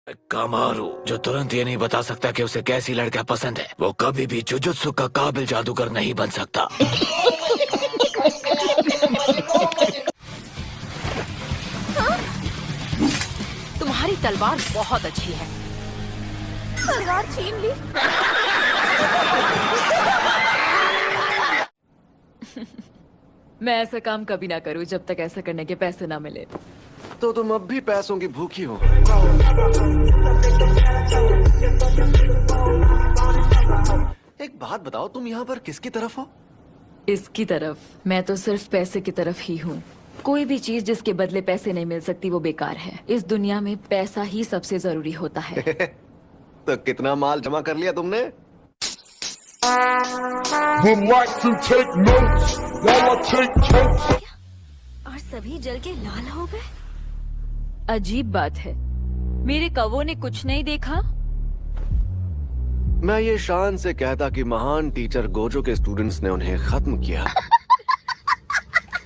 कामारू जो तुरंत ये नहीं बता सकता कि उसे कैसी लड़कियां पसंद है, वो कभी भी जुजुत्सु का काबिल जादूगर नहीं बन सकता। तुम्हारी तलवार बहुत अच्छी है। तलवार छीन ली। मैं ऐसा काम कभी ना करूं जब तक ऐसा करने के पैसे ना मिले। तो तुम अब भी पैसों की भूखी हो। एक बात बताओ, तुम यहाँ पर किसकी तरफ हो? इसकी तरफ। मैं तो सिर्फ पैसे की तरफ ही हूँ। कोई भी चीज जिसके बदले पैसे नहीं मिल सकती वो बेकार है। इस दुनिया में पैसा ही सबसे जरूरी होता है। तो कितना माल जमा कर लिया तुमने? Would like to take notes while I take totes. और सभी जल के लाल हो गए। अजीब बात है, मेरे कौवों ने कुछ नहीं देखा। मैं ये शान से कहता कि महान टीचर गोजो के स्टूडेंट्स ने उन्हें खत्म किया।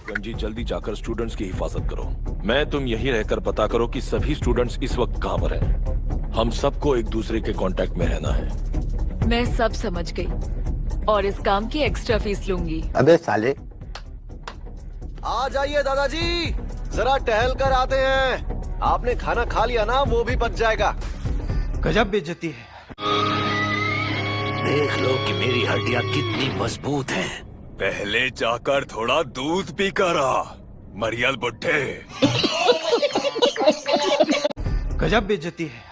गंजी, जल्दी जाकर स्टूडेंट्स की हिफाजत करो। मैं तुम यही रहकर पता करो कि सभी स्टूडेंट्स इस वक्त कहाँ पर हैं। हम सबको एक दूसरे के कांटेक्ट में रहना है। मैं सब समझ गई और इस काम की एक्स्ट्रा फीस लूंगी। अबे साले, आ जाइए दादाजी, जरा टहल कर आते हैं। आपने खाना खा लिया ना, वो भी पच जाएगा। गजब बेइज्जती है। देख लो कि मेरी हड्डियां कितनी मजबूत हैं। पहले जाकर थोड़ा दूध पी कर आ, मरियल बुड्ढे। गजब बेइज्जती है।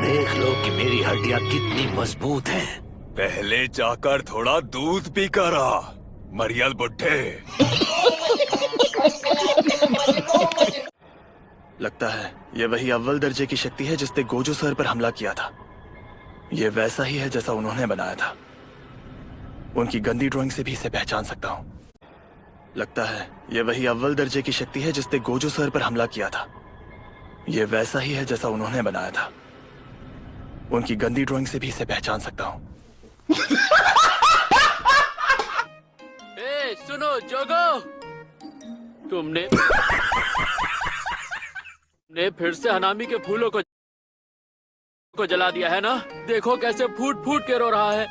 देख लो कि मेरी हड्डियां कितनी मजबूत हैं। पहले जाकर थोड़ा दूध पी कर आ, मरियल बुड्ढे। लगता है ये वही अव्वल दर्जे की शक्ति है जिसने गोजो सर पर हमला किया था। ये वैसा ही है जैसा उन्होंने बनाया था। उनकी गंदी ड्राइंग से भी इसे पहचान सकता हूँ। लगता है ये वही अव्वल दर्जे की शक्ति है जिसने गोजो सर पर हमला किया था। ये वैसा ही है जैसा उन्होंने बनाया था। उनकी गंदी ड्राइंग से भी इसे पहचान सकता हूँ। सुनो जोगो, तुमने फिर से हनामी के फूलों को जला दिया है ना। देखो कैसे फूट फूट के रो रहा है।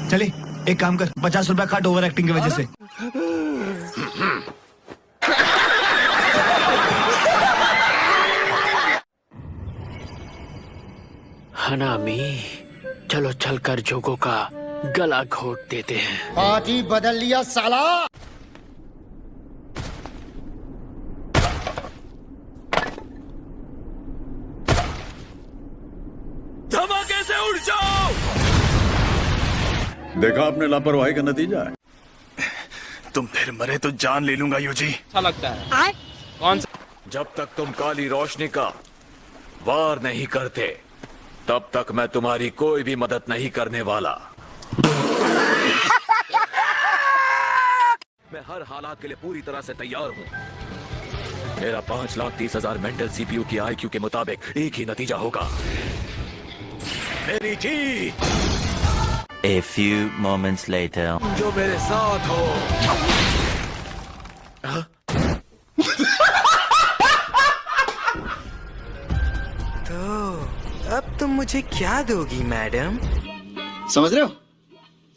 चले एक काम कर, 50 रुपया काट ओवर एक्टिंग की वजह से। हनामी, चलो चलकर जोगो का गला घोट देते हैं। पार्टी बदल लिया साला। धमाके से उड़ जाओ। देखा आपने लापरवाही का नतीजा है। तुम फिर मरे तो जान ले लूंगा यूजी। अच्छा लगता है। कौन सा? जब तक तुम काली रोशनी का वार नहीं करते, तब तक मैं तुम्हारी कोई भी मदद नहीं करने वाला। मैं हर हालात के लिए पूरी तरह से तैयार हूँ। मेरा 5,30,000 मेंटल सीपीयू की आईक्यू के मुताबिक एक ही नतीजा होगा, मेरी जीत। A few moments later. जो मेरे साथ हो। तो अब तुम मुझे क्या दोगी मैडम? समझ रहे हो?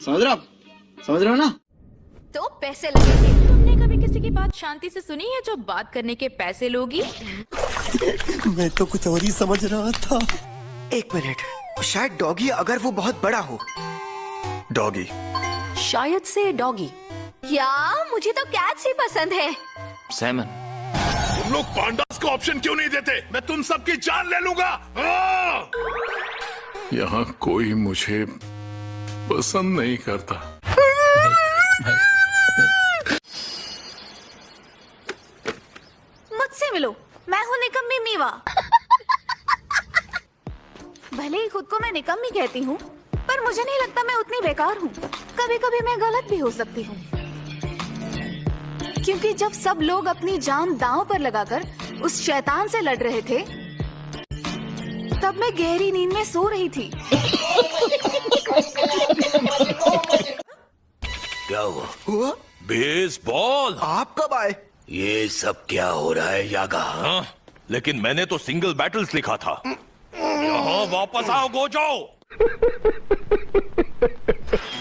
समझ रहे हो आप? समझ रहे हो ना? तो पैसे लगेंगे। तुमने कभी किसी की बात शांति से सुनी है जो बात करने के पैसे लोगी? मैं तो कुछ और ही समझ रहा था। एक मिनट, शायद डॉगी अगर वो बहुत बड़ा हो। डॉगी? शायद से डॉगी। या मुझे तो कैट्स ही पसंद है। Salmon. तुम लोग पांडास को ऑप्शन क्यों नहीं देते? मैं तुम सबकी जान ले लूंगा। यहाँ कोई मुझे पसंद नहीं करता। मुझसे मिलो, मैं हूँ निकम्मी मीवा। भले ही खुद को मैं निकम्मी कहती हूँ, पर मुझे नहीं लगता मैं उतनी बेकार हूँ। कभी कभी मैं गलत भी हो सकती हूँ, क्योंकि जब सब लोग अपनी जान दांव पर लगाकर उस शैतान से लड़ रहे थे, तब मैं गहरी नींद में सो रही थी। क्या हुआ? बेसबॉल? आप कब आए? ये सब क्या हो रहा है यागा? लेकिन मैंने तो सिंगल बैटल्स लिखा था। यहाँ वापस आओ गोजो।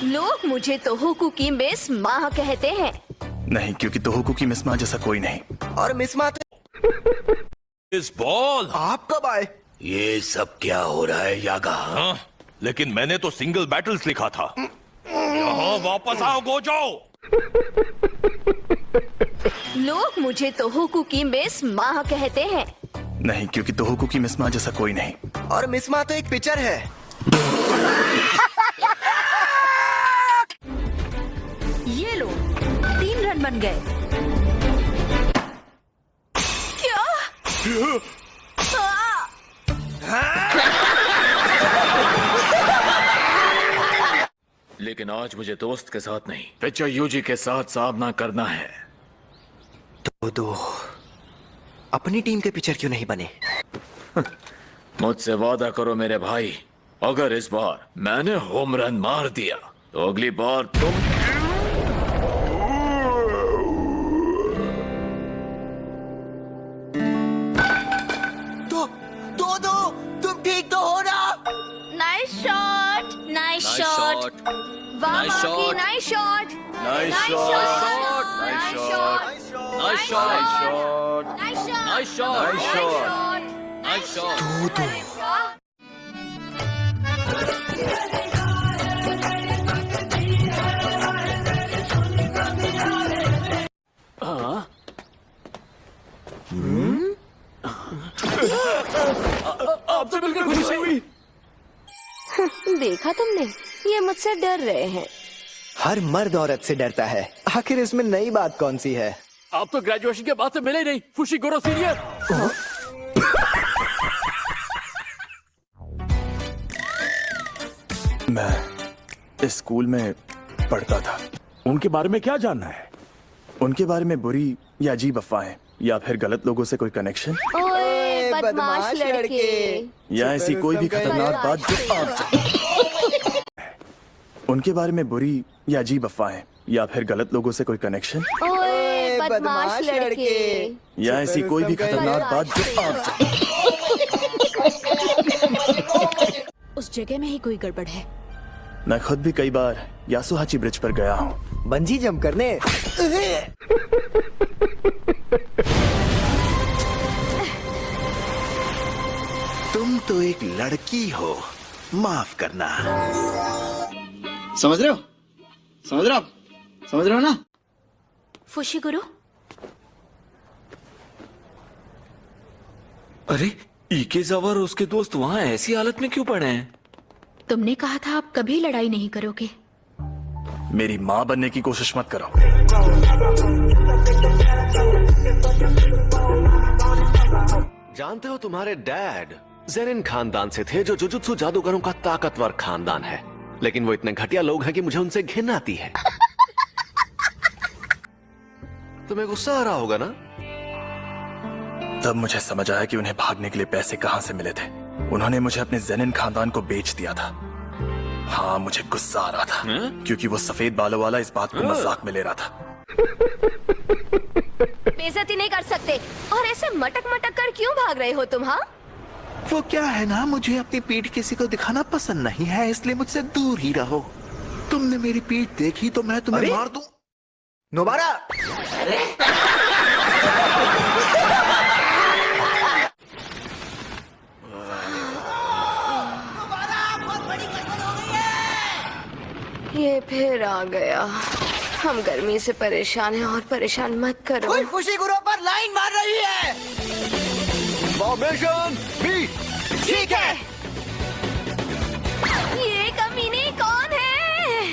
लोग मुझे तोहोकू की मिस माँ कहते हैं। नहीं, क्योंकि तोहोकू की मिस माँ जैसा कोई नहीं। और मिस माँ तो इस बॉल। आप कब आए? ये सब क्या हो रहा है यागा? हाँ, लेकिन मैंने तो सिंगल बैटल्स लिखा था। यहाँ वापस आओ गोजो। लोग मुझे तोहोकू की मिस माँ कहते हैं। नहीं, क्योंकि तोहोकू की मिस माँ जैसा कोई नहीं। और मिस माँ तो एक पिक्चर है। ये लो, 3 रन बन गए। लेकिन आज मुझे दोस्त के साथ नहीं, पिक्चर यूजी के साथ सामना करना है। दो अपनी टीम के पिक्चर क्यों नहीं बने? मुझसे वादा करो मेरे भाई, अगर इस बार मैंने होम रन मार दिया तो अगली बार तुम दो तुम ठीक तो हो ना? नाइस शॉट, नाइस शॉट, वाह माकी, nice shot, nice shot, nice shot, nice shot, nice shot, nice shot, nice shot. आपसे मिलकर खुशी हुई। देखा तुमने, ये मुझसे डर रहे हैं। हर मर्द औरत से डरता है, आखिर इसमें नई बात कौन सी है? आप तो ग्रेजुएशन के बाद से मिले ही नहीं, फुशिगुरो सीनियर। मैं इस स्कूल में पढ़ता था। उनके बारे में क्या जानना है? उनके बारे में बुरी या अजीब अफवाहें या फिर गलत लोगों से कोई कनेक्शन ओए बदमाश लड़के। या ऐसी कोई भी खतरनाक बात जो आप उनके बारे में बुरी या अजीब अफवाहें या फिर गलत लोगों से कोई कनेक्शन ओए बदमाश लड़के। या ऐसी कोई भी खतरनाक बात जो आप उस जगह में ही कोई गड़बड़ है। मैं खुद भी कई बार यासुहाची ब्रिज पर गया हूँ। बंजी जंप करने। तुम तो एक लड़की हो, माफ करना। समझ रहे हो? समझ रहे हो आप? समझ रहे हो ना? फुशिगुरु, अरे इकेजावा और उसके दोस्त वहाँ ऐसी हालत में क्यों पड़े हैं? तुमने कहा था आप कभी लड़ाई नहीं करोगे। मेरी माँ बनने की कोशिश मत करो। जानते हो तुम्हारे डैड ज़ेनिन खानदान से थे, जो जुजुत्सु जादूगरों का ताकतवर खानदान है, लेकिन वो इतने घटिया लोग हैं कि मुझे उनसे घिन आती है। तुम्हें गुस्सा आ रहा होगा ना? तब मुझे समझ आया कि उन्हें भागने के लिए पैसे कहां से मिले थे। उन्होंने मुझे अपने ज़ेनिन खानदान को बेच दिया था। हाँ, मुझे गुस्सा आ रहा था क्योंकि वो सफेद बालों वाला इस बात को मजाक में ले रहा था। बेइज्जती नहीं कर सकते। और ऐसे मटक मटक कर क्यों भाग रहे हो तुम? हाँ, वो क्या है ना, मुझे अपनी पीठ किसी को दिखाना पसंद नहीं है, इसलिए मुझसे दूर ही रहो। तुमने मेरी पीठ देखी तो मैं तुम्हें मार दूं। नोबारा, ये फिर आ गया। हम गर्मी से परेशान हैं और परेशान मत करो। कोई फुशिगुरो पर लाइन मार रही है। Formation B. ठीक है। ये कमीने कौन है?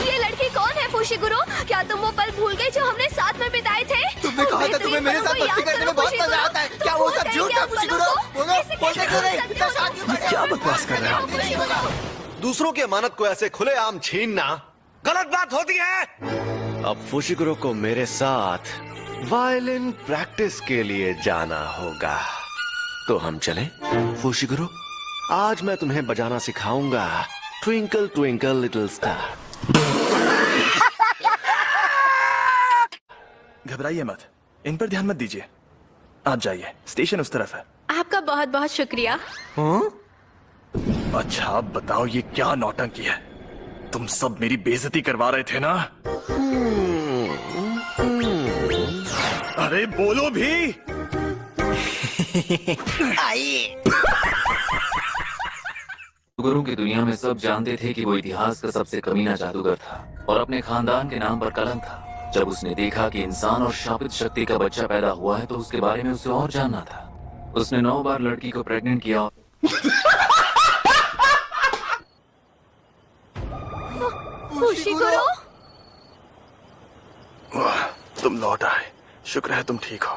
ये लड़की कौन है फुशिगुरो? क्या तुम वो पल भूल गए जो हमने साथ में बिताए थे? तुमने कहा था तुम्हें मेरे साथ मस्ती करने में बहुत मजा आता है। क्या वो सब झूठ है फुशिगुरो? बोलो, बोलते क्यों नहीं? इतना शांत क्यों बैठे हो? क्या बकवास कर रहे हो? दूसरों की अमानत को ऐसे खुलेआम छीनना गलत बात होती है। अब फुशिगुरो को मेरे साथ वायलिन प्रैक्टिस के लिए जाना होगा, तो हम चलें? फुशिगुरो, आज मैं तुम्हें बजाना सिखाऊंगा ट्विंकल ट्विंकल लिटिल स्टार। घबराइए मत, इन पर ध्यान मत दीजिए। आप जाइए, स्टेशन उस तरफ है। आपका बहुत बहुत शुक्रिया। अच्छा अब बताओ ये क्या नौटंकी है? तुम सब मेरी बेइज्जती करवा रहे थे ना? अरे बोलो भी। जादूगरों की दुनिया में सब जानते थे कि वो इतिहास का सबसे कमीना जादूगर था और अपने खानदान के नाम पर कलंक था। जब उसने देखा कि इंसान और शापित शक्ति का बच्चा पैदा हुआ है तो उसके बारे में उसे और जानना था। उसने 9 बार लड़की को प्रेग्नेंट किया। फुशिकुरो, वाह, तुम लौट आए। शुक्र है तुम ठीक हो।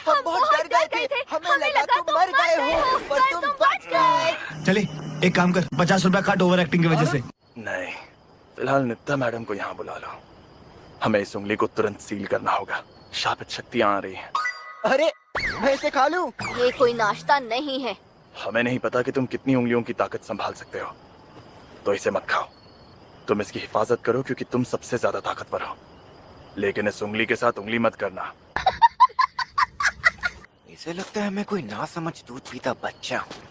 हम बहुत डर गए थे। हमें लगा तुम मर गए हो, पर तुम बच गए। चले एक काम कर, 50 रुपया काट ओवर एक्टिंग की वजह से। नहीं, फिलहाल नित्ता मैडम को यहाँ बुला लो। हमें इस उंगली को तुरंत सील करना होगा। शापित शक्तियाँ आ रही हैं। अरे मैं इसे खा लूं? ये कोई नाश्ता नहीं है। हमें नहीं पता कि तुम कितनी उंगलियों की ताकत संभाल सकते हो, तो इसे मत खाओ। तुम इसकी हिफाजत करो क्योंकि तुम सबसे ज्यादा ताकतवर हो, लेकिन इस उंगली के साथ उंगली मत करना। इसे लगता है मैं कोई ना समझ दूध पीता बच्चा हूँ।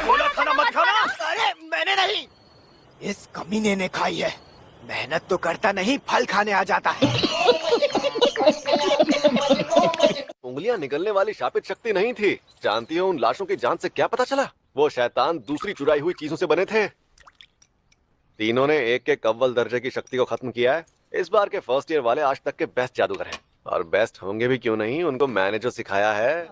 बोला खाना मत खाना। अरे मैंने नहीं, इस कमीने ने खाई है। मेहनत तो करता नहीं, फल खाने आ जाता है। उंगलियां निकलने वाली शापित शक्ति नहीं थी। जानती हो उन लाशों की जान से क्या पता चला? वो शैतान दूसरी चुराई हुई चीजों से बने थे। तीनों ने एक एक अव्वल दर्जे की शक्ति को खत्म किया है। इस बार के फर्स्ट ईयर वाले आज तक के बेस्ट जादूगर हैं, और बेस्ट होंगे भी क्यों नहीं, उनको मैंने जो सिखाया है।